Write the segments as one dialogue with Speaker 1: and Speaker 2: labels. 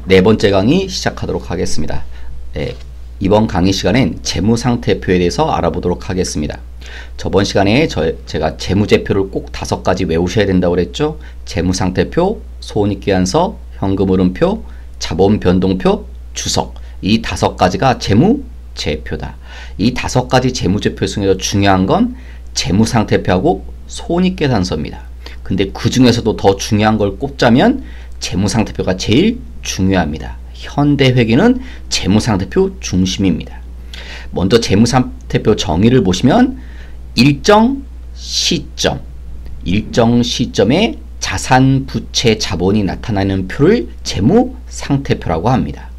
Speaker 1: 네 번째 강의 시작하도록 하겠습니다. 이번 강의 시간엔 재무상태표에 대해서 알아보도록 하겠습니다. 저번 시간에 제가 재무제표를 꼭 5가지 외우셔야 된다고 그랬죠. 재무상태표, 손익계산서, 현금흐름표, 자본변동표, 주석, 이 5가지가 재무제표다. 이 5가지 재무제표 중에서 중요한 건 재무상태표하고 손익계산서입니다. 근데 그 중에서도 더 중요한 걸 꼽자면 재무상태표가 제일 중요합니다. 현대회계는 재무상태표 중심입니다. 먼저 재무상태표 정의를 보시면 일정 시점에 자산, 부채, 자본이 나타나는 표를 재무상태표라고 합니다.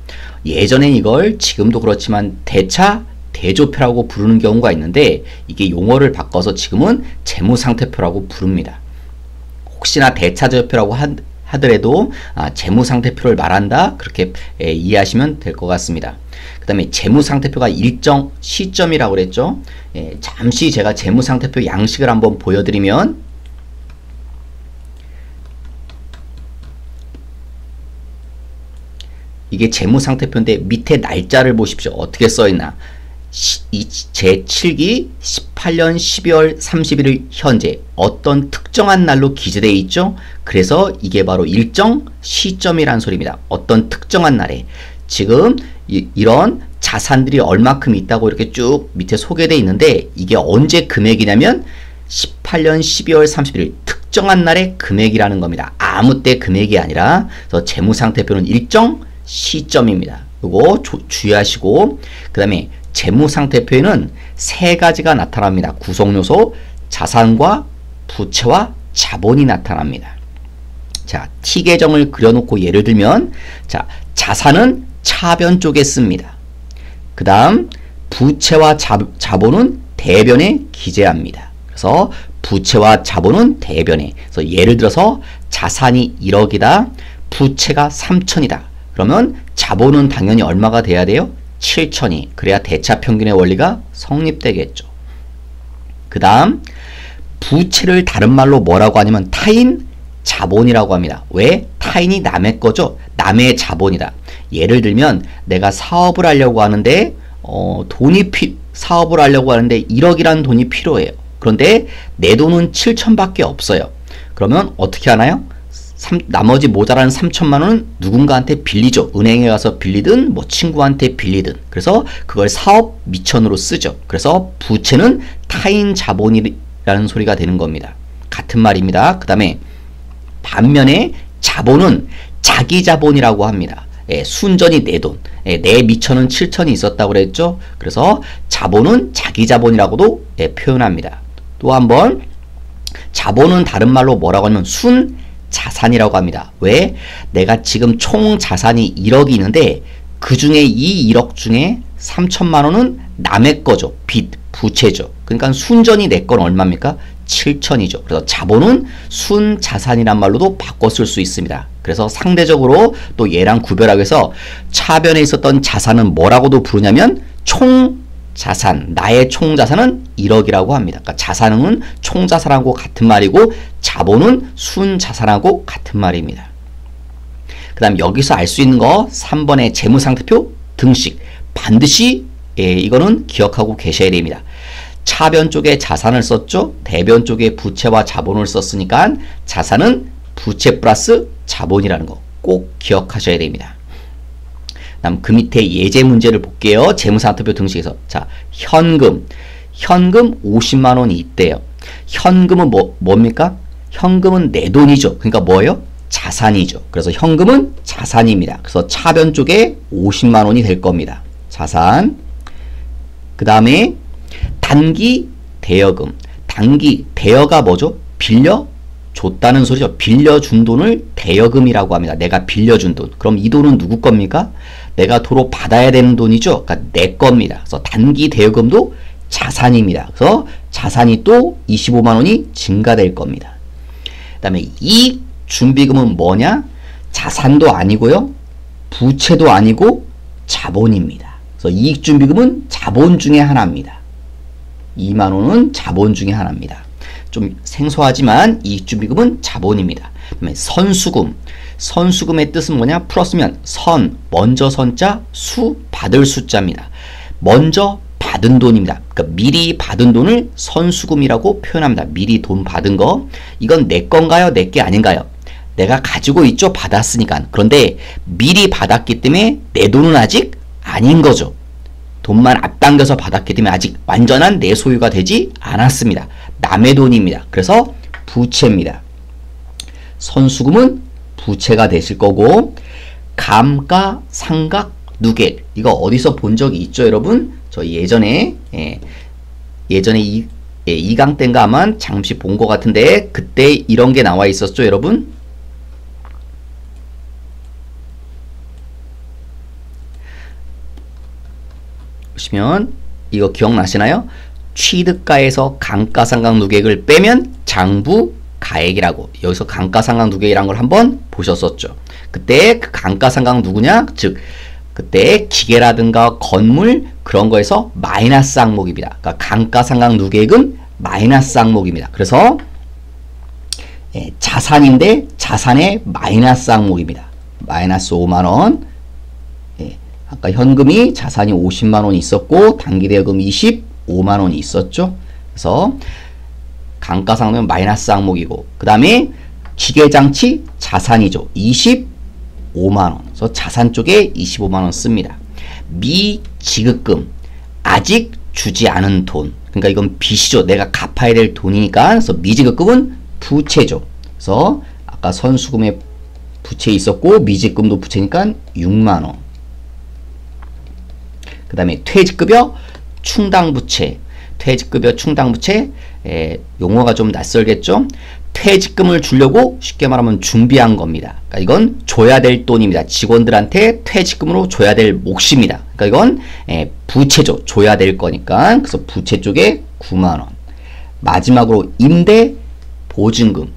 Speaker 1: 예전엔 이걸 지금도 그렇지만 대차, 대조표라고 부르는 경우가 있는데 이게 용어를 바꿔서 지금은 재무상태표라고 부릅니다. 혹시나 대차대조표라고 하더라도 재무상태표를 말한다 그렇게 이해하시면 될 것 같습니다. 그 다음에 재무상태표가 일정 시점이라고 그랬죠. 잠시 제가 재무상태표 양식을 한번 보여드리면 이게 재무상태표인데 밑에 날짜를 보십시오. 어떻게 써있나. 제7기 18년 12월 31일 현재 어떤 특정한 날로 기재되어 있죠. 그래서 이게 바로 일정 시점이라는 소리입니다. 어떤 특정한 날에 지금 이런 자산들이 얼마큼 있다고 이렇게 쭉 밑에 소개되어 있는데 이게 언제 금액이냐면 18년 12월 31일 특정한 날의 금액이라는 겁니다. 아무 때 금액이 아니라 그래서 재무상태표는 일정 시점입니다. 이거 주의하시고 그 다음에 재무상태표에는 3가지가 나타납니다. 구성요소, 자산과 부채와 자본이 나타납니다. 자, T계정을 그려놓고 예를 들면 자, 자산은 차변 쪽에 씁니다. 그 다음 부채와 자본은 대변에 기재합니다. 그래서 부채와 자본은 대변에. 그래서 예를 들어서 자산이 1억이다. 부채가 3천이다. 그러면 자본은 당연히 얼마가 돼야 돼요? 7천이. 그래야 대차평균의 원리가 성립되겠죠. 그 다음 부채를 다른 말로 뭐라고 하냐면 타인 자본이라고 합니다. 왜? 타인이 남의 거죠. 남의 자본이다. 예를 들면 내가 사업을 하려고 하는데 사업을 하려고 하는데 1억이라는 돈이 필요해요. 그런데 내 돈은 7천밖에 없어요. 그러면 어떻게 하나요? 나머지 모자라는 3천만 원은 누군가한테 빌리죠. 은행에 가서 빌리든 뭐 친구한테 빌리든. 그래서 그걸 사업 미천으로 쓰죠. 그래서 부채는 타인 자본이라는 소리가 되는 겁니다. 같은 말입니다. 그 다음에 반면에 자본은 자기 자본이라고 합니다. 순전히 내 돈. 내 미천은 7천이 있었다고 그랬죠. 그래서 자본은 자기 자본이라고도 표현합니다. 또 한번 자본은 다른 말로 뭐라고 하냐면 자산이라고 합니다. 왜? 내가 지금 총 자산이 1억이 있는데 그 중에 이 1억 중에 3천만 원은 남의 거죠. 빚, 부채죠. 그러니까 순전히 내 건 얼마입니까? 7천이죠. 그래서 자본은 순자산이란 말로도 바꿔 쓸 수 있습니다. 그래서 상대적으로 또 얘랑 구별하기 위해서 차변에 있었던 자산은 뭐라고도 부르냐면 총자산, 나의 총자산은 1억이라고 합니다. 그러니까 자산은 총자산하고 같은 말이고 자본은 순자산하고 같은 말입니다. 그 다음 여기서 알 수 있는 거 3번의 재무상태표 등식 반드시 이거는 기억하고 계셔야 됩니다. 차변 쪽에 자산을 썼죠. 대변 쪽에 부채와 자본을 썼으니까 자산은 부채 플러스 자본이라는 거 꼭 기억하셔야 됩니다. 다음 그 밑에 예제 문제를 볼게요. 재무상태표 등식에서 자 현금 50만 원이 있대요. 현금은 뭡니까? 현금은 내 돈이죠. 그러니까 뭐예요? 자산이죠. 그래서 현금은 자산입니다. 그래서 차변 쪽에 50만 원이 될 겁니다. 자산. 그 다음에 단기 대여금. 단기 대여가 뭐죠? 빌려줬다는 소리죠. 빌려준 돈을 대여금이라고 합니다. 내가 빌려준 돈. 그럼 이 돈은 누구 겁니까? 내가 도로 받아야 되는 돈이죠. 그러니까 내 겁니다. 그래서 단기 대여금도 자산입니다. 그래서 자산이 또 25만 원이 증가될 겁니다. 그 다음에 이익 준비금은 뭐냐? 자산도 아니고요. 부채도 아니고 자본입니다. 그래서 이익 준비금은 자본 중에 하나입니다. 2만 원은 자본 중에 하나입니다. 좀 생소하지만 이익 준비금은 자본입니다. 그다음에 선수금. 선수금의 뜻은 뭐냐? 풀었으면 선, 먼저 선자, 수, 받을 숫자입니다. 먼저 받은 돈입니다. 그러니까 미리 받은 돈을 선수금이라고 표현합니다. 미리 돈 받은 거. 이건 내 건가요? 내 게 아닌가요? 내가 가지고 있죠? 받았으니까. 그런데 미리 받았기 때문에 내 돈은 아직 아닌 거죠. 돈만 앞당겨서 받았기 때문에 아직 완전한 내 소유가 되지 않았습니다. 남의 돈입니다. 그래서 부채입니다. 선수금은 부채가 되실 거고, 감가상각 누계, 이거 어디서 본 적이 있죠, 여러분? 저 예전에 2강 때인가 아마 잠시 본 것 같은데, 그때 이런 게 나와 있었죠, 여러분? 보시면 이거 기억나시나요? 취득가에서 감가상각 누계액을 빼면 장부가액이라고, 여기서 감가상각 누계액이라는 걸 한번 보셨었죠. 그때 그 감가상각 누구냐? 즉 그때 기계라든가 건물 그런 거에서 마이너스 항목입니다. 그러니까 감가상각 누계액은 마이너스 항목입니다. 그래서 자산인데 자산의 마이너스 항목입니다. 마이너스 5만원. 아까 현금이 자산이 50만원이 있었고 단기대여금 25만원이 있었죠. 그래서 감가상각은 마이너스 항목이고, 그 다음에 기계장치 자산이죠. 25만원. 그래서 자산 쪽에 25만원 씁니다. 미지급금, 아직 주지 않은 돈. 그러니까 이건 빚이죠. 내가 갚아야 될 돈이니까. 그래서 미지급금은 부채죠. 그래서 아까 선수금에 부채 있었고 미지급금도 부채니까 6만원. 그 다음에 퇴직급여 충당부채. 퇴직급여 충당부채, 용어가 좀 낯설겠죠? 퇴직금을 주려고 쉽게 말하면 준비한 겁니다. 그러니까 이건 줘야 될 돈입니다. 직원들한테 퇴직금으로 줘야 될 몫입니다. 그러니까 이건 부채죠. 줘야 될 거니까. 그래서 부채 쪽에 9만원. 마지막으로 임대 보증금.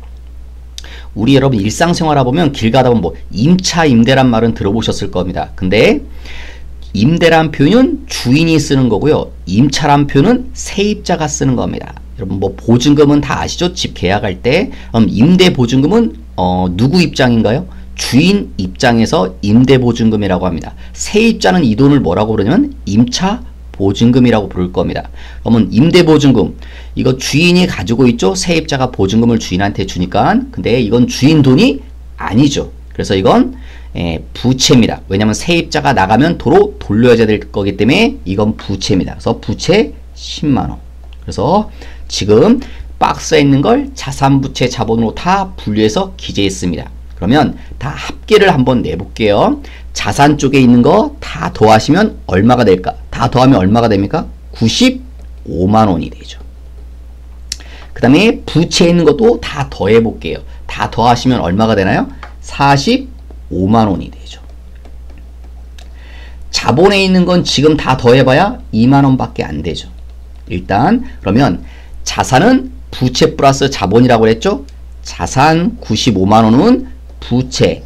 Speaker 1: 우리 여러분 일상생활 보면 길 가다 보면 뭐 임차 임대란 말은 들어보셨을 겁니다. 근데 임대란 표현은 주인이 쓰는 거고요. 임차란 표현은 세입자가 쓰는 겁니다. 여러분 뭐 보증금은 다 아시죠? 집 계약할 때. 그럼 임대 보증금은 누구 입장인가요? 주인 입장에서 임대 보증금이라고 합니다. 세입자는 이 돈을 뭐라고 부르냐면 임차 보증금이라고 부를 겁니다. 그러면 임대 보증금, 이거 주인이 가지고 있죠? 세입자가 보증금을 주인한테 주니까. 근데 이건 주인 돈이 아니죠. 그래서 이건 부채입니다. 왜냐하면 세입자가 나가면 도로 돌려야 될 거기 때문에 이건 부채입니다. 그래서 부채 10만원. 그래서 지금 박스에 있는 걸 자산부채 자본으로 다 분류해서 기재했습니다. 그러면 다 합계를 한번 내볼게요. 자산 쪽에 있는 거 다 더하시면 얼마가 될까? 다 더하면 얼마가 됩니까? 95만원이 되죠. 그 다음에 부채에 있는 것도 다 더해볼게요. 다 더하시면 얼마가 되나요? 45만원이 되죠. 자본에 있는 건 지금 다 더해봐야 2만원밖에 안 되죠. 일단 그러면 자산은 부채 플러스 자본이라고 그랬죠. 자산 95만원은 부채하고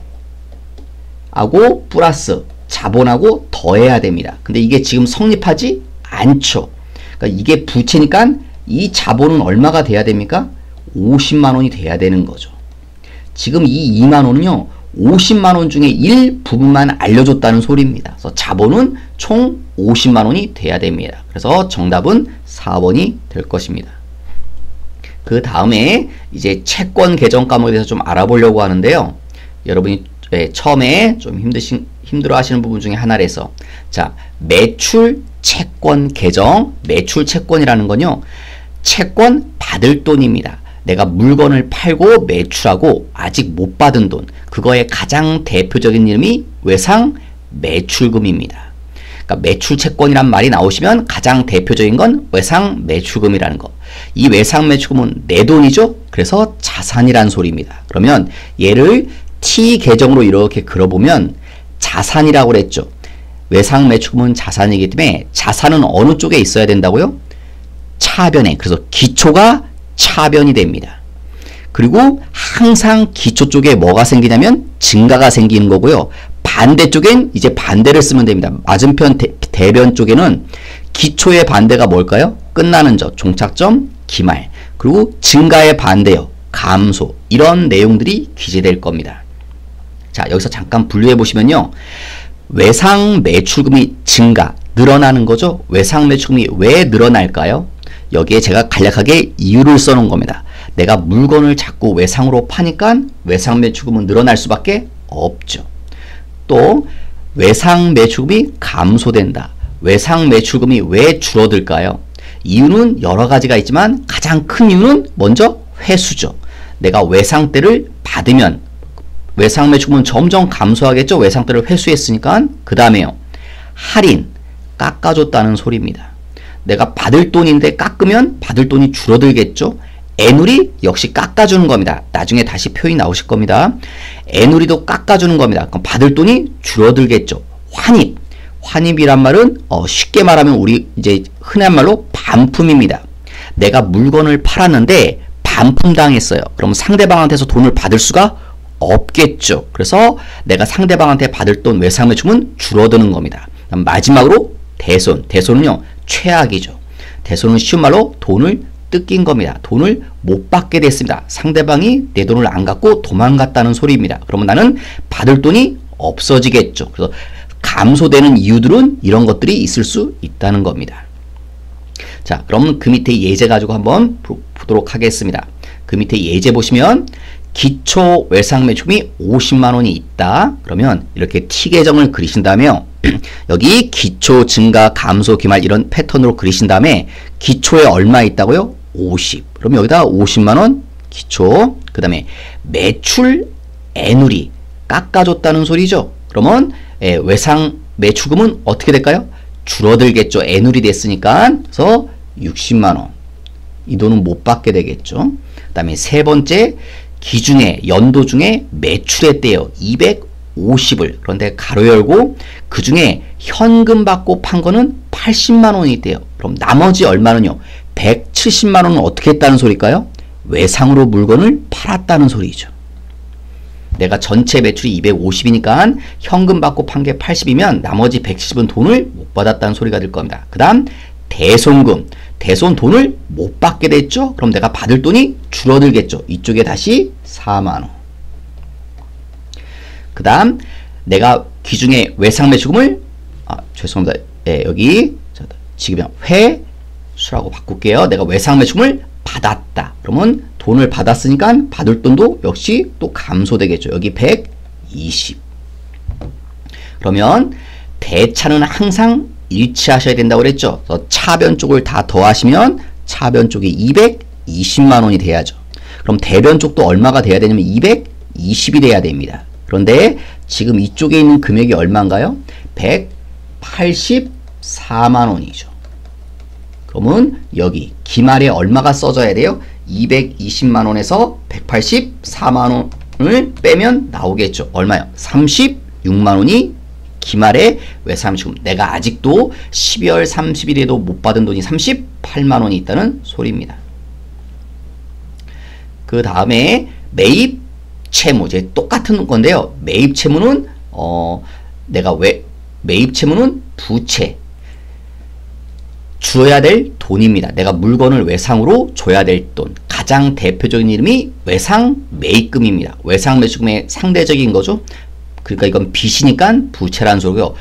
Speaker 1: 플러스 자본하고 더해야 됩니다. 근데 이게 지금 성립하지 않죠. 그러니까 이게 부채니까 이 자본은 얼마가 돼야 됩니까? 50만원이 돼야 되는 거죠. 지금 이 2만원은요 50만원 중에 일부분만 알려줬다는 소리입니다. 그래서 자본은 총 50만원이 돼야 됩니다. 그래서 정답은 4번이 될 것입니다. 그 다음에 이제 채권 개정 과목에 대해서 좀 알아보려고 하는데요. 여러분이 처음에 좀 힘들어 하시는 부분 중에 하나라서, 자, 매출 채권 개정. 매출 채권이라는 건요, 채권 받을 돈입니다. 내가 물건을 팔고 매출하고 아직 못 받은 돈, 그거의 가장 대표적인 이름이 외상 매출금입니다. 그러니까 매출 채권이란 말이 나오시면 가장 대표적인 건 외상 매출금이라는 거. 이 외상 매출금은 내 돈이죠. 그래서 자산이란 소리입니다. 그러면 얘를 T 계정으로 이렇게 그려보면 자산이라고 그랬죠. 외상 매출금은 자산이기 때문에 자산은 어느 쪽에 있어야 된다고요? 차변에. 그래서 기초가 차변이 됩니다. 그리고 항상 기초 쪽에 뭐가 생기냐면 증가가 생기는 거고요. 반대쪽엔 이제 반대를 쓰면 됩니다. 맞은편 대변 쪽에는 기초의 반대가 뭘까요? 끝나는 점, 종착점, 기말. 그리고 증가의 반대요, 감소. 이런 내용들이 기재될 겁니다. 자, 여기서 잠깐 분류해 보시면요. 외상 매출금이 증가, 늘어나는 거죠. 외상 매출금이 왜 늘어날까요? 여기에 제가 간략하게 이유를 써놓은 겁니다. 내가 물건을 자꾸 외상으로 파니까 외상 매출금은 늘어날 수밖에 없죠. 또 외상 매출금이 감소된다. 외상 매출금이 왜 줄어들까요? 이유는 여러 가지가 있지만 가장 큰 이유는 먼저 회수죠. 내가 외상대를 받으면 외상 매출금은 점점 감소하겠죠. 외상대를 회수했으니까. 그 다음에요. 할인, 깎아줬다는 소리입니다. 내가 받을 돈인데 깎으면 받을 돈이 줄어들겠죠. 애누리 역시 깎아주는 겁니다. 나중에 다시 표현이 나오실 겁니다. 애누리도 깎아주는 겁니다. 그럼 받을 돈이 줄어들겠죠. 환입. 환입이란 말은 쉽게 말하면 우리 이제 흔한 말로 반품입니다. 내가 물건을 팔았는데 반품당했어요. 그럼 상대방한테서 돈을 받을 수가 없겠죠. 그래서 내가 상대방한테 받을 돈 외상 매출은 줄어드는 겁니다. 마지막으로 대손. 대손은요, 최악이죠. 대손은 쉬운 말로 돈을 뜯긴 겁니다. 돈을 못 받게 됐습니다. 상대방이 내 돈을 안 갖고 도망갔다는 소리입니다. 그러면 나는 받을 돈이 없어지겠죠. 그래서 감소되는 이유들은 이런 것들이 있을 수 있다는 겁니다. 자, 그럼 그 밑에 예제 가지고 한번 보도록 하겠습니다. 그 밑에 예제 보시면 기초 외상 매출금이 50만 원이 있다. 그러면 이렇게 T 계정을 그리신 다음에요. 여기 기초 증가 감소 기말 이런 패턴으로 그리신 다음에 기초에 얼마 있다고요? 50. 그럼 여기다 50만 원 기초. 그 다음에 매출 애누리 깎아줬다는 소리죠. 그러면 외상 매출금은 어떻게 될까요? 줄어들겠죠. 애누리 됐으니까. 그래서 60만 원. 이 돈은 못 받게 되겠죠. 그 다음에 세 번째, 기중에 연도 중에 매출했대요. 250을. 그런데 가로 열고 그 중에 현금 받고 판 거는 80만 원이 있대요. 그럼 나머지 얼마는요? 170만 원은 어떻게 했다는 소리일까요? 외상으로 물건을 팔았다는 소리죠. 내가 전체 매출이 250이니까 현금 받고 판 게 80이면 나머지 170은 돈을 못 받았다는 소리가 될 겁니다. 그 다음 대손금. 대손 돈을 못 받게 됐죠? 그럼 내가 받을 돈이 줄어들겠죠. 이쪽에 다시 4만 원. 그 다음 내가 기중에 외상 매출금을 죄송합니다. 여기 지금 회수라고 바꿀게요. 내가 외상 매출금을 받았다. 그러면 돈을 받았으니까 받을 돈도 역시 또 감소되겠죠. 여기 120. 그러면 대차는 항상 일치하셔야 된다고 그랬죠. 그래서 차변 쪽을 다 더하시면 차변 쪽이 220만 원이 돼야죠. 그럼 대변 쪽도 얼마가 돼야 되냐면 220이 돼야 됩니다. 그런데 지금 이쪽에 있는 금액이 얼마인가요? 184만 원이죠. 그러면 여기 기말에 얼마가 써져야 돼요? 220만 원에서 184만 원을 빼면 나오겠죠. 얼마요? 36만 원이 기말에 외상 매출금. 내가 아직도 12월 30일에도 못 받은 돈이 38만 원이 있다는 소리입니다. 그 다음에 매입 채무. 이제 똑같은 건데요. 매입 채무는 내가 매입 채무는 부채. 줘야 될 돈입니다. 내가 물건을 외상으로 줘야 될 돈. 가장 대표적인 이름이 외상 매입금입니다. 외상 매출금의 상대적인 거죠. 그러니까 이건 빚이니까 부채라는 소리고요.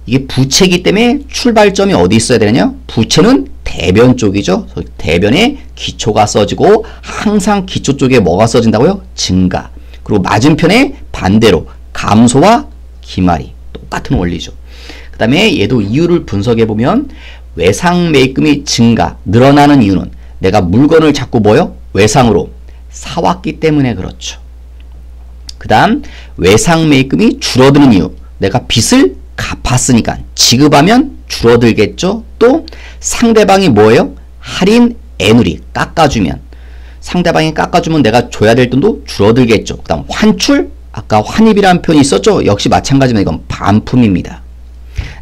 Speaker 1: 이게 부채이기 때문에 출발점이 어디 있어야 되느냐? 부채는 대변 쪽이죠. 대변에 기초가 써지고 항상 기초 쪽에 뭐가 써진다고요? 증가. 그리고 맞은편에 반대로 감소와 기말이 똑같은 원리죠. 그 다음에 얘도 이유를 분석해 보면 외상 매입금이 증가, 늘어나는 이유는 내가 물건을 자꾸 뭐요? 외상으로 사왔기 때문에 그렇죠. 그 다음 외상 매입금이 줄어드는 이유. 내가 빚을 갚았으니까 지급하면 줄어들겠죠. 또 상대방이 뭐예요? 할인 애누리 깎아주면 상대방이 깎아주면 내가 줘야 될 돈도 줄어들겠죠. 그 다음 환출. 아까 환입이라는 표현이 있었죠. 역시 마찬가지입니다. 이건 반품입니다.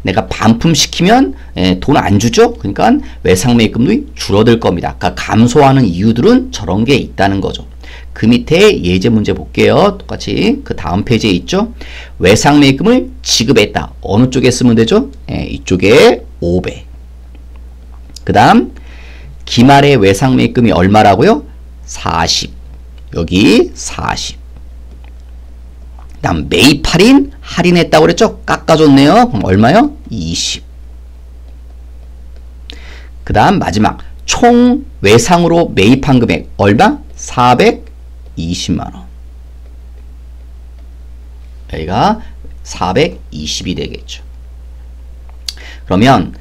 Speaker 1: 내가 반품시키면 돈 안 주죠. 그러니까 외상 매입금도 줄어들 겁니다. 아까 감소하는 이유들은 저런 게 있다는 거죠. 그 밑에 예제 문제 볼게요. 똑같이 그 다음 페이지에 있죠. 외상 매입금을 지급했다. 어느 쪽에 쓰면 되죠? 이쪽에 500. 그 다음 기말의 외상 매입금이 얼마라고요? 40. 여기 40. 다음 매입 할인, 할인했다고 그랬죠? 깎아줬네요. 그럼 얼마요? 20. 그 다음 마지막 총 외상으로 매입한 금액 얼마? 420만원. 여기가 420이 되겠죠. 그러면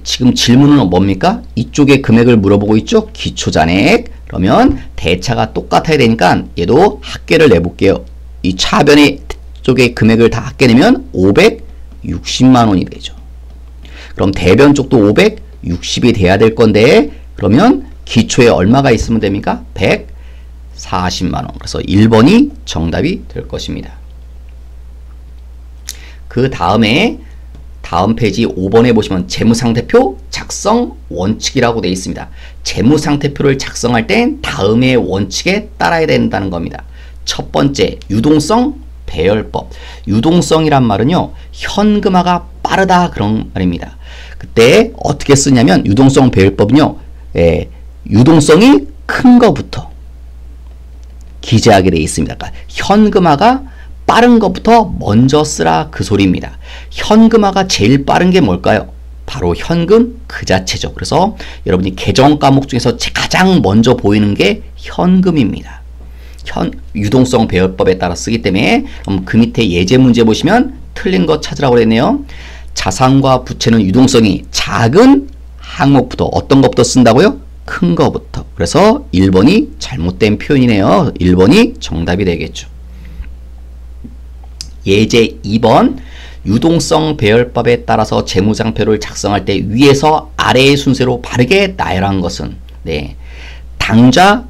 Speaker 1: 지금 질문은 뭡니까? 이쪽에 금액을 물어보고 있죠? 기초잔액. 그러면 대차가 똑같아야 되니까 얘도 합계를 내볼게요. 이 차변의 쪽의 금액을 다 합계 내면 560만원이 되죠. 그럼 대변 쪽도 560이 돼야 될 건데 그러면 기초에 얼마가 있으면 됩니까? 140만원. 그래서 1번이 정답이 될 것입니다. 그 다음에 다음 페이지 5번에 보시면 재무상태표 작성 원칙이라고 되어 있습니다. 재무상태표를 작성할 땐 다음의 원칙에 따라야 된다는 겁니다. 첫 번째, 유동성 배열법. 유동성이란 말은요, 현금화가 빠르다 그런 말입니다. 그때 어떻게 쓰냐면 유동성 배열법은요, 유동성이 큰 거부터 기재하게 되어 있습니다. 그러니까 현금화가 빠른 것부터 먼저 쓰라 그 소리입니다. 현금화가 제일 빠른 게 뭘까요? 바로 현금 그 자체죠. 그래서 여러분이 계정 과목 중에서 가장 먼저 보이는 게 현금입니다. 유동성 배열법에 따라 쓰기 때문에 그럼 그 밑에 예제 문제 보시면 틀린 거 찾으라고 그랬네요. 자산과 부채는 유동성이 작은 항목부터 어떤 것부터 쓴다고요? 큰 것부터. 그래서 1번이 잘못된 표현이네요. 1번이 정답이 되겠죠. 예제 2번 유동성 배열법에 따라서 재무장표를 작성할 때 위에서 아래의 순서로 바르게 나열한 것은 당좌,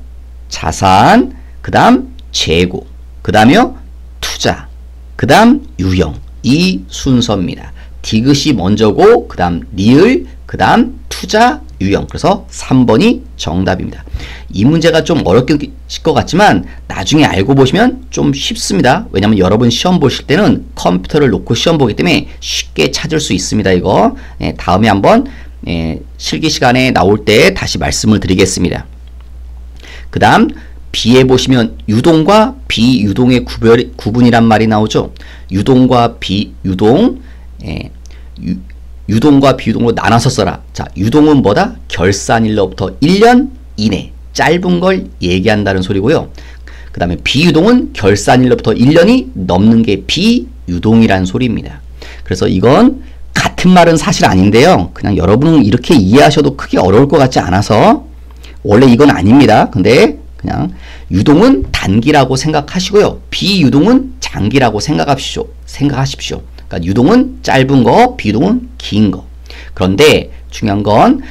Speaker 1: 자산, 그 다음 재고, 그 다음에요 투자, 그 다음 유형 이 순서입니다. 디귿이 먼저고 그 다음 리을, 그 다음 투자, 유형. 그래서 3번이 정답입니다. 이 문제가 좀 어렵게 실 것 같지만 나중에 알고 보시면 좀 쉽습니다. 왜냐면 여러분 시험 보실 때는 컴퓨터를 놓고 시험 보기 때문에 쉽게 찾을 수 있습니다. 이거 다음에 한번 실기 시간에 나올 때 다시 말씀을 드리겠습니다. 그 다음 B에 보시면 유동과 비유동의 구분이란 말이 나오죠. 유동과 비유동, 유동과 비유동으로 나눠서 써라. 자, 유동은 뭐다? 결산일로부터 1년 이내 짧은 걸 얘기한다는 소리고요. 그 다음에 비유동은 결산일로부터 1년이 넘는 게 비유동이라는 소리입니다. 그래서 이건 같은 말은 사실 아닌데요. 그냥 여러분은 이렇게 이해하셔도 크게 어려울 것 같지 않아서 원래 이건 아닙니다. 근데 그냥 유동은 단기라고 생각하시고요. 비유동은 장기라고 생각하십시오. 그러니까 유동은 짧은 거, 비유동은 긴 거. 그런데 중요한 건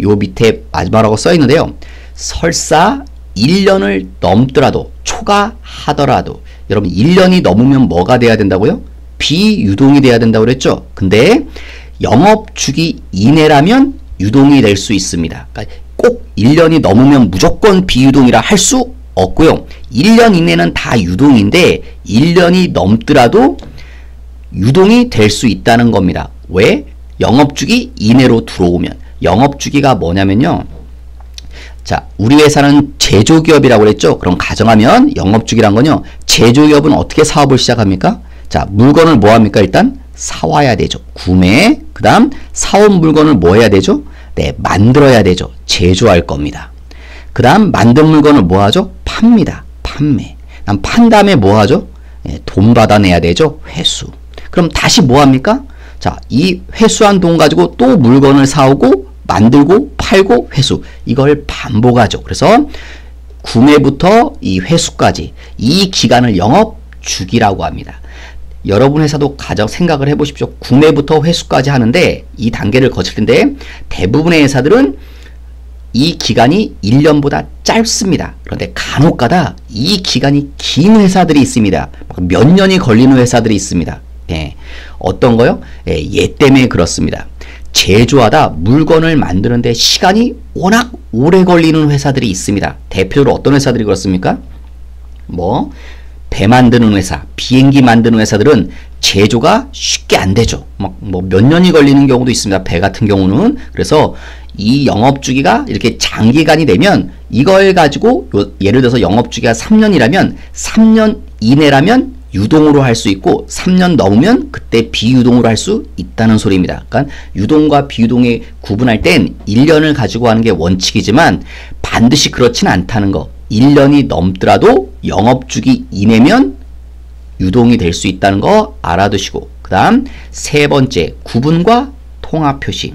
Speaker 1: 요 밑에 마지막으로 써 있는데요. 설사 1년을 넘더라도 초과하더라도 여러분 1년이 넘으면 뭐가 돼야 된다고요? 비유동이 돼야 된다고 그랬죠. 근데 영업주기 이내라면 유동이 될 수 있습니다. 그러니까 꼭 1년이 넘으면 무조건 비유동이라 할 수 없고요. 1년 이내는 다 유동인데 1년이 넘더라도 유동이 될 수 있다는 겁니다. 왜? 영업주기 이내로 들어오면. 영업주기가 뭐냐면요. 자, 우리 회사는 제조기업이라고 그랬죠. 그럼 가정하면 영업주기란 건요. 제조기업은 어떻게 사업을 시작합니까? 자, 물건을 뭐 합니까? 일단 사와야 되죠. 구매. 그 다음 사온 물건을 뭐 해야 되죠? 만들어야 되죠. 제조할 겁니다. 그 다음 만든 물건을 뭐 하죠? 팝니다. 판매. 그다음 판 다음에 뭐 하죠? 돈 받아내야 되죠. 회수. 그럼 다시 뭐 합니까? 자, 이 회수한 돈 가지고 또 물건을 사오고 만들고 팔고 회수. 이걸 반복하죠. 그래서 구매부터 이 회수까지 이 기간을 영업주기라고 합니다. 여러분 회사도 가정 생각을 해보십시오. 구매부터 회수까지 하는데 이 단계를 거칠 텐데 대부분의 회사들은 이 기간이 1년보다 짧습니다. 그런데 간혹가다 이 기간이 긴 회사들이 있습니다. 몇 년이 걸리는 회사들이 있습니다. 어떤 거요? 얘 때문에 그렇습니다. 제조하다 물건을 만드는데 시간이 워낙 오래 걸리는 회사들이 있습니다. 대표적으로 어떤 회사들이 그렇습니까? 배 만드는 회사, 비행기 만드는 회사들은 제조가 쉽게 안 되죠. 몇 년이 걸리는 경우도 있습니다. 배 같은 경우는. 그래서 이 영업주기가 이렇게 장기간이 되면 이걸 가지고 예를 들어서 영업주기가 3년이라면 3년 이내라면 유동으로 할 수 있고 3년 넘으면 그때 비유동으로 할 수 있다는 소리입니다. 그러니까 유동과 비유동에 구분할 땐 1년을 가지고 하는 게 원칙이지만 반드시 그렇진 않다는 거. 1년이 넘더라도 영업주기 이내면 유동이 될 수 있다는 거 알아두시고, 그 다음 세 번째, 구분과 통합 표시.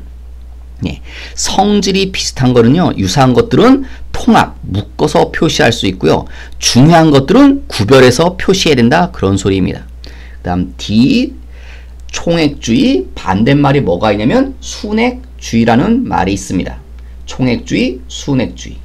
Speaker 1: 예, 성질이 비슷한 거는요, 유사한 것들은 통합, 묶어서 표시할 수 있고요. 중요한 것들은 구별해서 표시해야 된다, 그런 소리입니다. 그 다음 D, 총액주의, 반대말이 뭐가 있냐면 순액주의라는 말이 있습니다. 총액주의, 순액주의.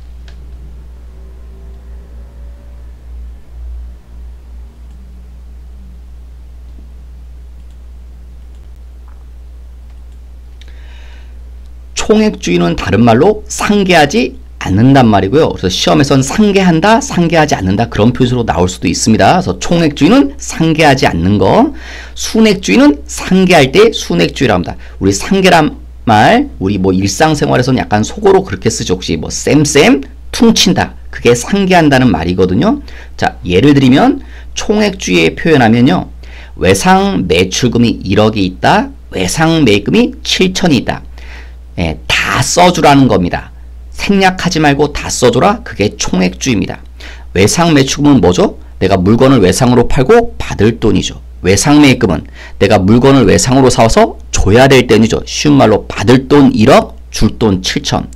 Speaker 1: 총액주의는 다른 말로 상계하지 않는단 말이고요. 그래서 시험에선 상계한다, 상계하지 않는다 그런 표시로 나올 수도 있습니다. 그래서 총액주의는 상계하지 않는 거, 순액주의는 상계할 때 순액주의라고 합니다. 우리 상계란 말, 우리 뭐 일상생활에서는 약간 속어로 그렇게 쓰죠. 혹시 뭐 쌤 퉁친다, 그게 상계한다는 말이거든요. 자, 예를 들면 총액주의에 표현하면요, 외상 매출금이 1억이 있다, 외상 매입금이 7천이 있다. 예, 다 써주라는 겁니다. 생략하지 말고 다 써줘라. 그게 총액주의입니다. 외상 매출금은 뭐죠? 내가 물건을 외상으로 팔고 받을 돈이죠. 외상 매입금은 내가 물건을 외상으로 사와서 줘야 될 돈이죠. 쉬운 말로 받을 돈 1억, 줄 돈 7천.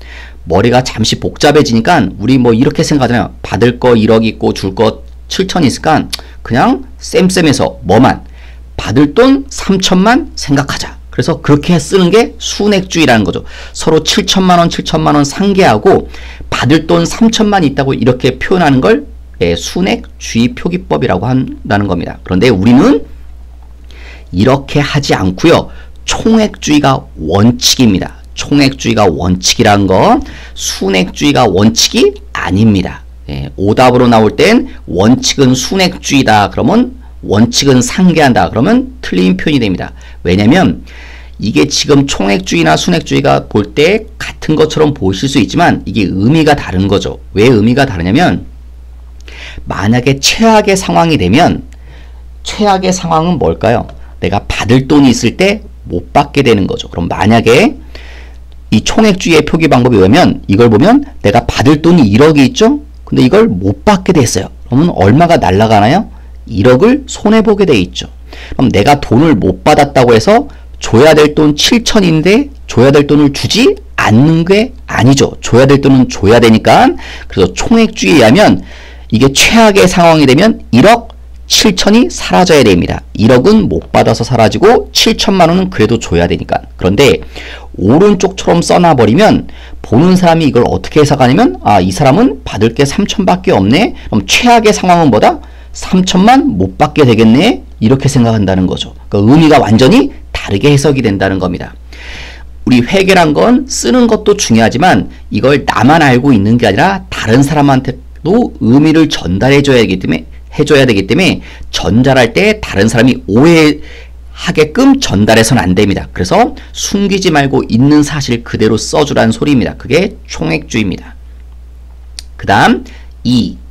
Speaker 1: 머리가 잠시 복잡해지니까 우리 뭐 이렇게 생각하잖아요. 받을 거 1억 있고 줄 거 7천 있으니까 그냥 쌤쌤에서 뭐만 받을 돈 3천만 생각하자. 그래서 그렇게 쓰는 게 순액주의라는 거죠. 서로 7천만원, 7천만원 상계하고 받을 돈 3천만 있다고 이렇게 표현하는 걸 순액주의 표기법이라고 한다는 겁니다. 그런데 우리는 이렇게 하지 않고요. 총액주의가 원칙입니다. 총액주의가 원칙이란 거, 순액주의가 원칙이 아닙니다. 오답으로 나올 땐 원칙은 순액주의다 그러면 원칙은 상계한다 그러면 틀린 표현이 됩니다. 왜냐면 이게 지금 총액주의나 순액주의가 볼 때 같은 것처럼 보실 수 있지만 이게 의미가 다른 거죠. 왜 의미가 다르냐면 만약에 최악의 상황이 되면, 최악의 상황은 뭘까요? 내가 받을 돈이 있을 때 못 받게 되는 거죠. 그럼 만약에 이 총액주의의 표기 방법이 오면 이걸 보면 내가 받을 돈이 1억이 있죠? 근데 이걸 못 받게 됐어요. 그러면 얼마가 날아가나요? 1억을 손해보게 돼 있죠. 그럼 내가 돈을 못 받았다고 해서 줘야 될 돈 7천인데 줘야 될 돈을 주지 않는 게 아니죠. 줘야 될 돈은 줘야 되니까. 그래서 총액주의에 의하면 이게 최악의 상황이 되면 1억 7천이 사라져야 됩니다. 1억은 못 받아서 사라지고 7천만 원은 그래도 줘야 되니까. 그런데 오른쪽처럼 써놔버리면 보는 사람이 이걸 어떻게 해석하냐면, 아, 이 사람은 받을 게 3천밖에 없네. 그럼 최악의 상황은 뭐다? 3천만 못 받게 되겠네, 이렇게 생각한다는 거죠. 그러니까 의미가 완전히 다르게 해석이 된다는 겁니다. 우리 회계란 건 쓰는 것도 중요하지만 이걸 나만 알고 있는 게 아니라 다른 사람한테도 의미를 전달해줘야 되기 때문에 전달할 때 다른 사람이 오해하게끔 전달해서는 안 됩니다. 그래서 숨기지 말고 있는 사실 그대로 써주라는 소리입니다. 그게 총액주의입니다. 그 다음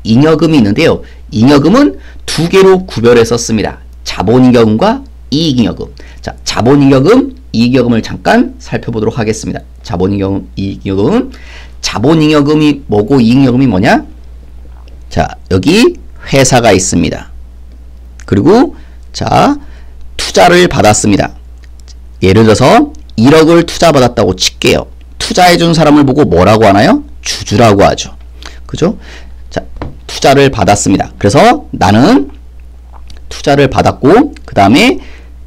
Speaker 1: 잉여금이 있는데요. 잉여금은 두 개로 구별해서 씁니다. 자본잉여금과 이익잉여금. 자, 자본잉여금, 이익잉여금을 잠깐 살펴보도록 하겠습니다. 자본잉여금, 이익잉여금. 자본잉여금이 뭐고 이익잉여금이 뭐냐? 자, 여기 회사가 있습니다. 그리고 자, 투자를 받았습니다. 예를 들어서 1억을 투자받았다고 칠게요. 투자해준 사람을 보고 뭐라고 하나요? 주주라고 하죠. 그죠? 자, 투자를 받았습니다. 그래서 나는 투자를 받았고, 그 다음에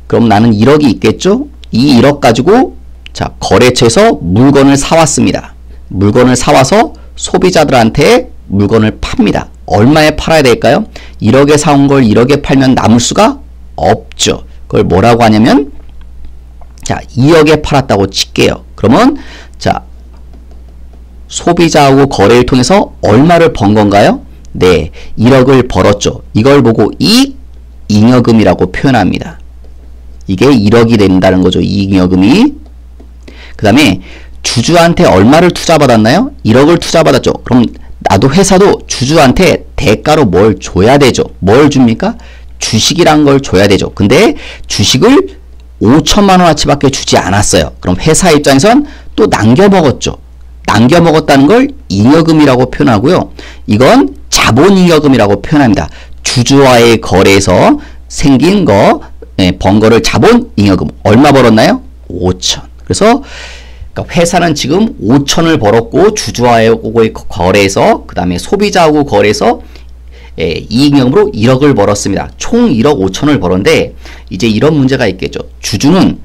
Speaker 1: 그럼 나는 1억이 있겠죠? 이 1억 가지고 자, 거래처에서 물건을 사왔습니다. 물건을 사와서 소비자들한테 물건을 팝니다. 얼마에 팔아야 될까요? 1억에 사온 걸 1억에 팔면 남을 수가 없죠. 그걸 뭐라고 하냐면, 자, 2억에 팔았다고 칠게요. 그러면 자, 소비자하고 거래를 통해서 얼마를 번 건가요? 네, 1억을 벌었죠. 이걸 보고 이익잉여금이라고 표현합니다. 이게 1억이 된다는 거죠. 이익잉여금이. 그 다음에 주주한테 얼마를 투자받았나요? 1억을 투자받았죠. 그럼 나도 회사도 주주한테 대가로 뭘 줘야 되죠. 뭘 줍니까? 주식이란 걸 줘야 되죠. 근데 주식을 5천만 원어치밖에 주지 않았어요. 그럼 회사 입장에선 또 남겨먹었죠. 남겨먹었다는 걸 잉여금이라고 표현하고요. 이건 자본잉여금이라고 표현합니다. 주주와의 거래에서 생긴 거, 번 거를 자본잉여금. 얼마 벌었나요? 5천. 그래서 그러니까 회사는 지금 5천을 벌었고 주주와의 거래에서 그 다음에 소비자하고 거래해서 이익잉여금으로 1억을 벌었습니다. 총 1억 5천을 벌었는데 이제 이런 문제가 있겠죠. 주주는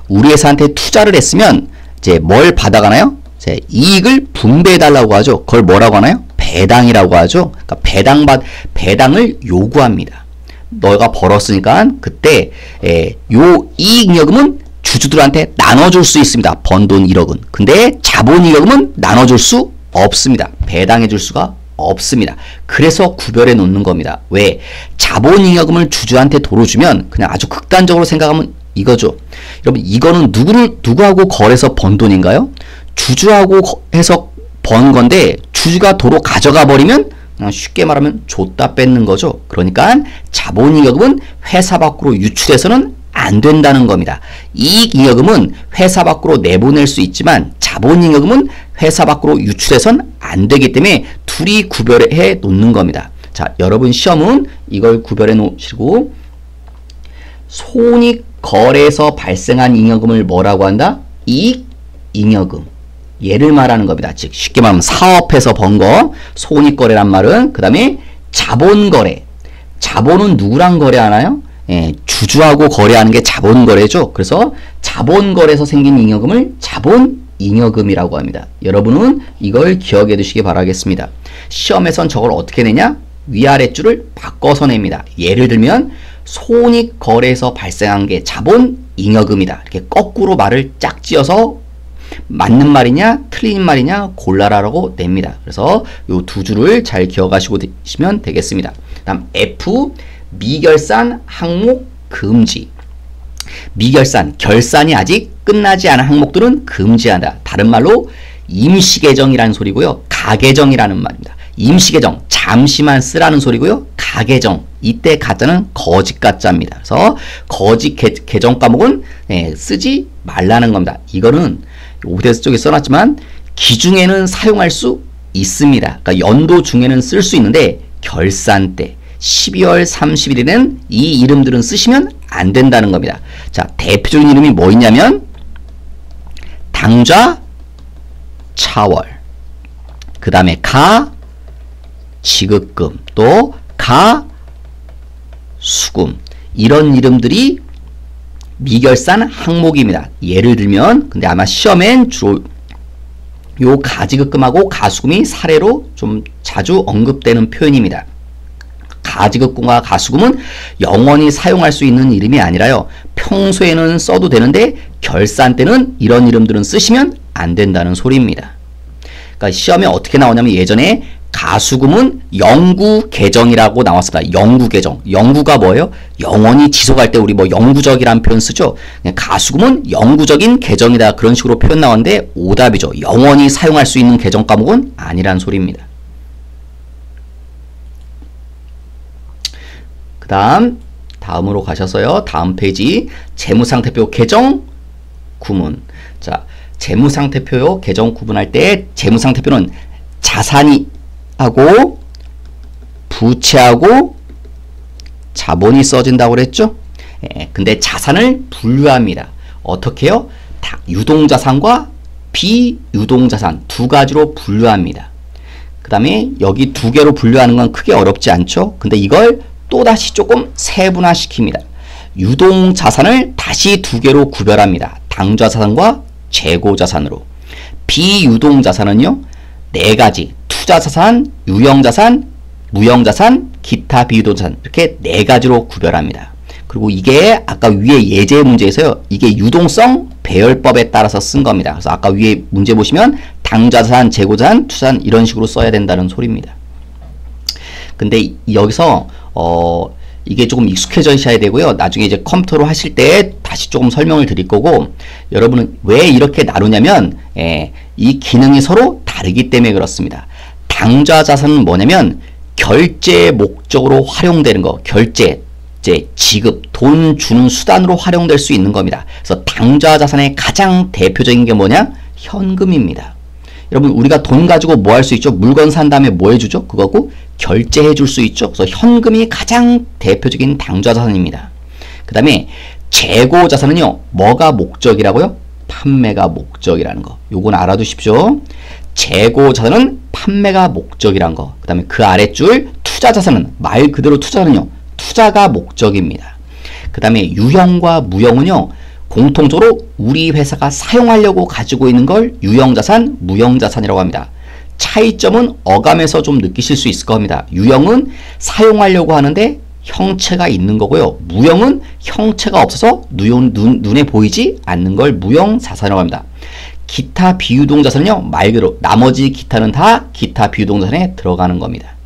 Speaker 1: 우리 회사한테 투자를 했으면 이제 뭘 받아가나요? 이제 이익을 분배해달라고 하죠. 그걸 뭐라고 하나요? 배당이라고 하죠. 그러니까 배당을 요구합니다. 너가 벌었으니까 그때 요 이익잉여금은 주주들한테 나눠줄 수 있습니다. 번 돈 1억은. 근데 자본잉여금은 나눠줄 수 없습니다. 배당해줄 수가 없습니다. 그래서 구별해 놓는 겁니다. 왜? 자본잉여금을 주주한테 도로 주면 그냥 아주 극단적으로 생각하면 이거죠. 여러분 이거는 누구하고 거래해서 번 돈인가요? 주주하고 해서 번 건데 주주가 도로 가져가 버리면 그냥 쉽게 말하면 줬다 뺏는 거죠. 그러니까 자본잉여금은 회사 밖으로 유출해서는 안 된다는 겁니다. 이익잉여금은 회사 밖으로 내보낼 수 있지만 자본잉여금은 회사 밖으로 유출해선 안 되기 때문에 둘이 구별해 놓는 겁니다. 자, 여러분 시험은 이걸 구별해 놓으시고 손익거래에서 발생한 잉여금을 뭐라고 한다? 이익잉여금. 얘를 말하는 겁니다. 즉 쉽게 말하면 사업해서 번 거, 손익거래란 말은. 그 다음에 자본거래. 자본은 누구랑 거래하나요? 주주하고 거래하는 게 자본거래죠. 그래서 자본거래에서 생긴 잉여금을 자본잉여금이라고 합니다. 여러분은 이걸 기억해 두시기 바라겠습니다. 시험에선 저걸 어떻게 내냐? 위아래 줄을 바꿔서 냅니다. 예를 들면 손익거래에서 발생한 게 자본잉여금이다. 이렇게 거꾸로 말을 짝지어서 맞는 말이냐 틀린 말이냐 골라라라고 냅니다. 그래서 요 두 줄을 잘 기억하시고 계시면 되겠습니다. 다음 F 미결산 항목 금지. 미결산, 결산이 아직 끝나지 않은 항목들은 금지한다. 다른 말로 임시계정이라는 소리고요. 가계정이라는 말입니다. 임시계정, 잠시만 쓰라는 소리고요. 가계정, 이때 가짜는 거짓 가짜입니다. 그래서 거짓 계정 과목은 쓰지 말라는 겁니다. 이거는 오대스 쪽에 써놨지만 기중에는 사용할 수 있습니다. 그러니까 연도 중에는 쓸 수 있는데 결산 때 12월 30일에는 이 이름들은 쓰시면 안 된다는 겁니다. 자, 대표적인 이름이 뭐 있냐면 당좌 차월, 그 다음에 가 지급금, 또 가 수금, 이런 이름들이 미결산 항목입니다. 예를 들면 근데 아마 시험엔 주로 요 가지급금하고 가수금이 사례로 좀 자주 언급되는 표현입니다. 가지급금과 가수금은 영원히 사용할 수 있는 이름이 아니라요. 평소에는 써도 되는데 결산 때는 이런 이름들은 쓰시면 안 된다는 소리입니다. 그러니까 시험에 어떻게 나오냐면 예전에 가수금은 영구 계정이라고 나왔습니다. 영구 계정. 영구가 뭐예요? 영원히 지속할 때 우리 뭐 영구적이라는 표현 쓰죠. 가수금은 영구적인 계정이다. 그런 식으로 표현 나왔는데 오답이죠. 영원히 사용할 수 있는 계정 과목은 아니란 소리입니다. 그 다음으로 가셔서요. 다음 페이지 재무상태표 개정 구문. 자, 재무상태표요. 개정 구분할 때 재무상태표는 자산이 하고 부채하고 자본이 써진다고 그랬죠? 근데 자산을 분류합니다. 어떻게요? 유동자산과 비유동자산 두 가지로 분류합니다. 그 다음에 여기 두 개로 분류하는 건 크게 어렵지 않죠? 근데 이걸 또다시 조금 세분화시킵니다. 유동자산을 다시 두 개로 구별합니다. 당좌자산과 재고자산으로. 비유동자산은요, 네 가지. 투자자산, 유형자산, 무형자산, 기타 비유동자산, 이렇게 네 가지로 구별합니다. 그리고 이게 아까 위에 예제 문제에서요, 이게 유동성 배열법에 따라서 쓴 겁니다. 그래서 아까 위에 문제 보시면 당좌자산, 재고자산, 투자자산 이런 식으로 써야 된다는 소리입니다. 근데 여기서 이게 조금 익숙해져야 되고요. 나중에 이제 컴퓨터로 하실 때 다시 조금 설명을 드릴 거고, 여러분은 왜 이렇게 나누냐면 이 기능이 서로 다르기 때문에 그렇습니다. 당좌자산은 뭐냐면 결제 목적으로 활용되는 거, 결제, 이제 지급, 돈 주는 수단으로 활용될 수 있는 겁니다. 그래서 당좌 자산의 가장 대표적인 게 뭐냐? 현금입니다. 여러분 우리가 돈 가지고 뭐 할 수 있죠? 물건 산 다음에 뭐 해주죠? 그거고 결제해 줄 수 있죠. 그래서 현금이 가장 대표적인 당좌 자산입니다. 그 다음에 재고 자산은요. 뭐가 목적이라고요? 판매가 목적이라는 거. 요건 알아두십시오. 재고 자산은 판매가 목적이란 거. 그 다음에 그 아랫줄 투자 자산은 말 그대로 투자는요. 투자가 목적입니다. 그 다음에 유형과 무형은요. 공통적으로 우리 회사가 사용하려고 가지고 있는 걸 유형자산, 무형자산이라고 합니다. 차이점은 어감에서 좀 느끼실 수 있을 겁니다. 유형은 사용하려고 하는데 형체가 있는 거고요. 무형은 형체가 없어서 눈에 보이지 않는 걸 무형자산이라고 합니다. 기타 비유동자산은요. 말 그대로 나머지 기타는 다 기타 비유동자산에 들어가는 겁니다.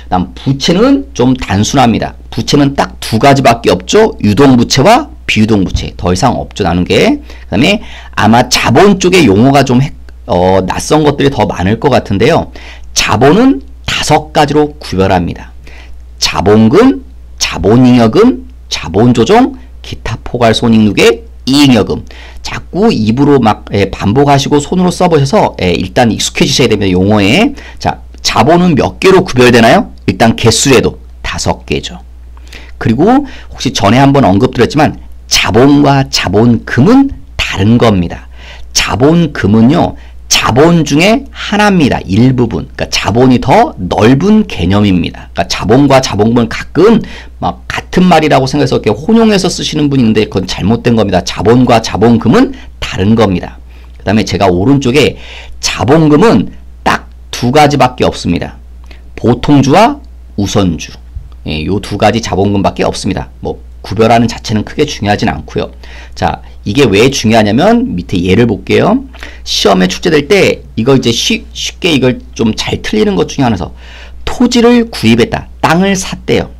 Speaker 1: 다음 부채는 좀 단순합니다. 부채는 딱 두 가지밖에 없죠. 유동부채와 비유동부채. 더 이상 없죠. 나눈 게. 그 다음에 아마 자본 쪽의 용어가 좀 낯선 것들이 더 많을 것 같은데요. 자본은 5가지로 구별합니다. 자본금, 자본잉여금, 자본조정, 기타 포괄손익누계, 이잉여금. 자꾸 입으로 막 반복하시고 손으로 써보셔서 일단 익숙해지셔야 됩니다. 용어에. 자, 자본은 몇 개로 구별되나요? 일단 개수에도 5개죠. 그리고 혹시 전에 한번 언급드렸지만 자본과 자본금은 다른 겁니다. 자본금은요. 자본 중에 하나입니다. 일부분. 그러니까 자본이 더 넓은 개념입니다. 그러니까 자본과 자본금은 가끔 막 같은 말이라고 생각해서 이렇게 혼용해서 쓰시는 분이 있는데 그건 잘못된 겁니다. 자본과 자본금은 다른 겁니다. 그 다음에 제가 오른쪽에 자본금은 딱 2가지밖에 없습니다. 보통주와 우선주. 요 2가지 자본금밖에 없습니다. 뭐 구별하는 자체는 크게 중요하진 않고요. 자, 이게 왜 중요하냐면 밑에 예를 볼게요. 시험에 출제될 때 이거 이제 쉽게 이걸 좀 잘 틀리는 것 중에 하나서 토지를 구입했다. 땅을 샀대요.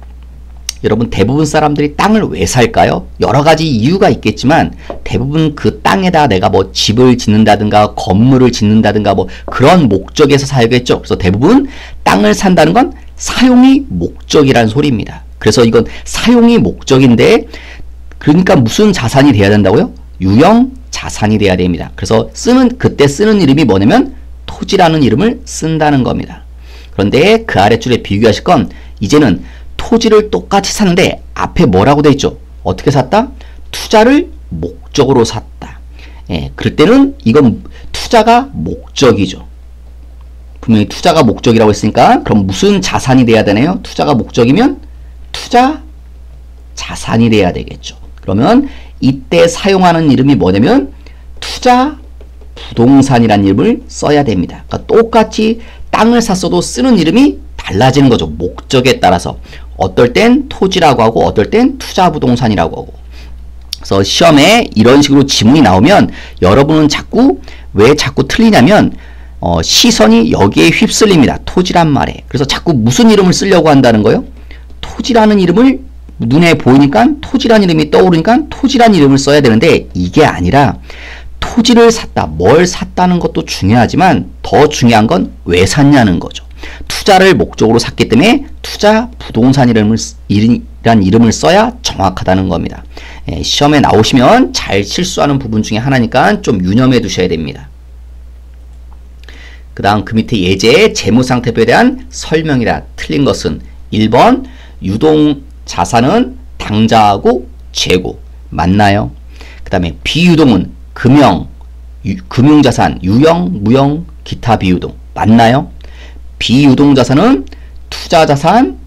Speaker 1: 여러분 대부분 사람들이 땅을 왜 살까요? 여러 가지 이유가 있겠지만 대부분 그 땅에다 내가 뭐 집을 짓는다든가 건물을 짓는다든가 뭐 그런 목적에서 살겠죠. 그래서 대부분 땅을 산다는 건 사용이 목적이란 소리입니다. 그래서 이건 사용이 목적인데 그러니까 무슨 자산이 돼야 된다고요? 유형 자산이 돼야 됩니다. 그래서 그때 쓰는 이름이 뭐냐면 토지라는 이름을 쓴다는 겁니다. 그런데 그 아랫줄에 비교하실 건 이제는 토지를 똑같이 사는데 앞에 뭐라고 돼 있죠? 어떻게 샀다? 투자를 목적으로 샀다. 그럴 때는 이건 투자가 목적이죠. 분명히 투자가 목적이라고 했으니까 그럼 무슨 자산이 돼야 되나요? 투자가 목적이면 투자 자산이 돼야 되겠죠. 그러면 이때 사용하는 이름이 뭐냐면 투자 부동산이라는 이름을 써야 됩니다. 그러니까 똑같이 땅을 샀어도 쓰는 이름이 달라지는 거죠. 목적에 따라서. 어떨 땐 토지라고 하고 어떨 땐 투자 부동산이라고 하고. 그래서 시험에 이런 식으로 지문이 나오면 여러분은 왜 자꾸 틀리냐면 시선이 여기에 휩쓸립니다. 토지란 말에. 그래서 자꾸 무슨 이름을 쓰려고 한다는 거예요? 토지라는 이름을 눈에 보이니까 토지라는 이름이 떠오르니까 토지라는 이름을 써야 되는데 이게 아니라 토지를 샀다. 뭘 샀다는 것도 중요하지만 더 중요한 건 왜 샀냐는 거죠. 투자를 목적으로 샀기 때문에 투자 부동산이라는 이름을 써야 정확하다는 겁니다. 시험에 나오시면 잘 실수하는 부분 중에 하나니까 좀 유념해 두셔야 됩니다. 그 다음 그 밑에 예제 재무상태표에 대한 설명이다. 틀린 것은 1번 유동자산은 당좌하고 재고 맞나요? 그 다음에 비유동은 금융자산, 유형, 무형, 기타 비유동 맞나요? 비유동자산은 투자자산,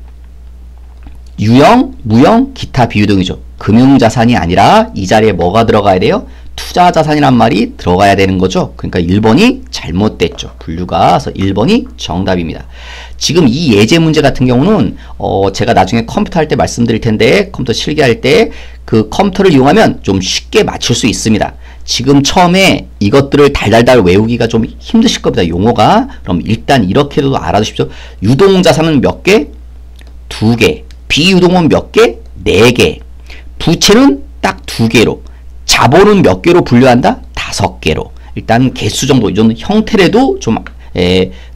Speaker 1: 유형, 무형, 기타 비유동이죠. 금융자산이 아니라 이 자리에 뭐가 들어가야 돼요? 투자자산이란 말이 들어가야 되는 거죠. 그러니까 1번이 잘못됐죠. 분류가. 그래서 1번이 정답입니다. 지금 이 예제 문제 같은 경우는 제가 나중에 컴퓨터 할 때 말씀드릴 텐데 컴퓨터 실기할 때 그 컴퓨터를 이용하면 좀 쉽게 맞출 수 있습니다. 지금 처음에 이것들을 달달달 외우기가 좀 힘드실 겁니다. 용어가. 그럼 일단 이렇게도 알아두십시오. 유동자산은 몇 개? 2개. 비유동은 몇 개? 4개. 부채는 딱 2개로. 자본은 몇 개로 분류한다? 5개로. 일단 개수 정도, 이 정도 형태라도 좀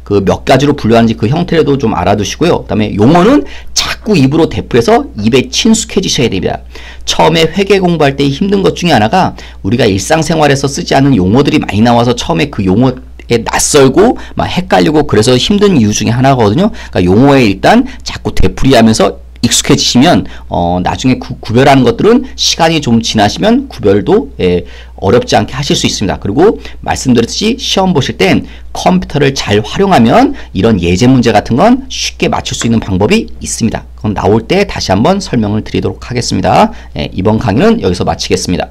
Speaker 1: 그 몇 가지로 분류하는지 그 형태도 좀 알아두시고요. 그다음에 용어는 자꾸 입으로 대표해서 입에 친숙해지셔야 됩니다. 처음에 회계 공부할 때 힘든 것 중에 하나가 우리가 일상생활에서 쓰지 않는 용어들이 많이 나와서 처음에 그 용어 낯설고 막 헷갈리고 그래서 힘든 이유 중에 하나거든요. 그러니까 용어에 일단 자꾸 되풀이하면서 익숙해지시면 나중에 구별하는 것들은 시간이 좀 지나시면 구별도 어렵지 않게 하실 수 있습니다. 그리고 말씀드렸듯이 시험 보실 땐 컴퓨터를 잘 활용하면 이런 예제 문제 같은 건 쉽게 맞출 수 있는 방법이 있습니다. 그럼 나올 때 다시 한번 설명을 드리도록 하겠습니다. 이번 강의는 여기서 마치겠습니다.